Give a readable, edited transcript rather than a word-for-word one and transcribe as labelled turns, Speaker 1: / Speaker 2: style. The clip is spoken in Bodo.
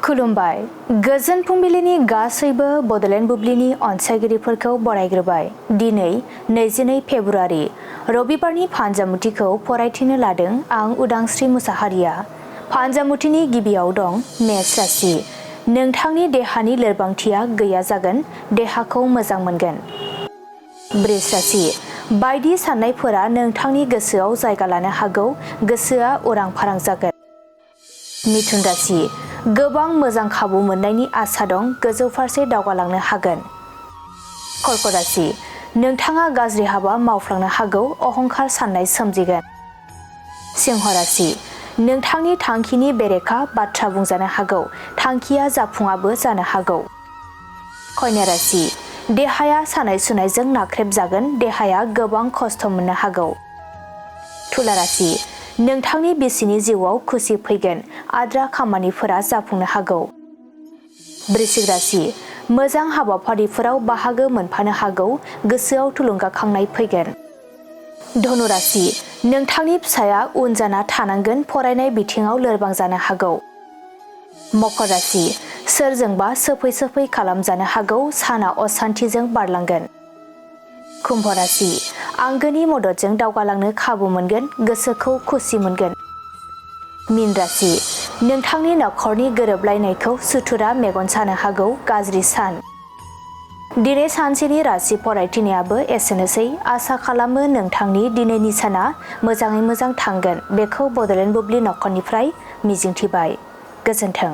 Speaker 1: खुलुमबाय गोजोन फुंबिलिनि गासैबो बडलेण्ड बुब्लिनि अनसायगिरिफोरखौ बरायग्रोबाय। दिनै 22 फेब्रुआरि रबिबारनि फान्जामुथिखौ फरायथिनो लादों आं उदांस्रि मुसाहारिया। फान्जामुथिनि गिबियाव दं मेष राशि। नोंथांनि देहानि लोरबांथिया गैया जागोन, देहाखौ मोजां मोनगोन। वृष राशि। बायदि साननायफोरा नोंथांनि गोसोआव जायगा लानो हागौ, गोसोआ उरां फारां जागोन। मिथुन राशि। गोबां मोजां खाबु मोननायनि आसा दं, गोजौ फारसे दावगालांनो हागोन। कर्क राशि। नोंथाङा गाज्रि हाबा मावफ्लांनो हागौ, अहंखार साननाय सोमजिगोन। सिंह राशि। नोंथांनि थांखिनि बेरेखा बाथ्रा बुंजानो हागौ, थांखिया जाफुङाबो जानो हागौ। कन्या राशि। देहाया सानाय सुनायजों नाख्रेबजागोन, देहाया गोबां खस्थ' मोननो हागौ। तुला राशि। नोंथांनि बिसिनि जिउआव खुसि फैगोन, आद्रा खामानिफोरा जाफुंनो हागौ। वृश्चिक राशि। मोजां हाबाफारिफोराव बाहागो मोनफानो हागौ, गोसोआव थुलुंगाखांनाय फैगोन। धनु राशि। नोंथांनि फिसाया उन जाना थानांगोन, फरायनाय बिथिङाव लोरबां जानो हागौ। मकर राशि। सोरजोंबा सोफै खालामजानो हागौ, साना असान्थिजों बारलांगोन। कुम्भ राशि। आंगोनि मददजों दावगालांनो खाबु मोनगोन, गोसोखौ खुसि मोनगोन। मीन राशि। नोंथांनि नखरनि गोरोबलायनायखौ सुथुरा मेगन सानो हागौ, गाज्रि सान। दिनै सानसेनि राशि फरायथिनायाबो एसेनोसै। आसा खालामो नोंथांनि दिनैनि साना मोजाङै मोजां थांगोन, बेखौ बडलेण्ड बुब्लि नखरनिफ्राय मिजिंथिबाय। गोजोन्थों।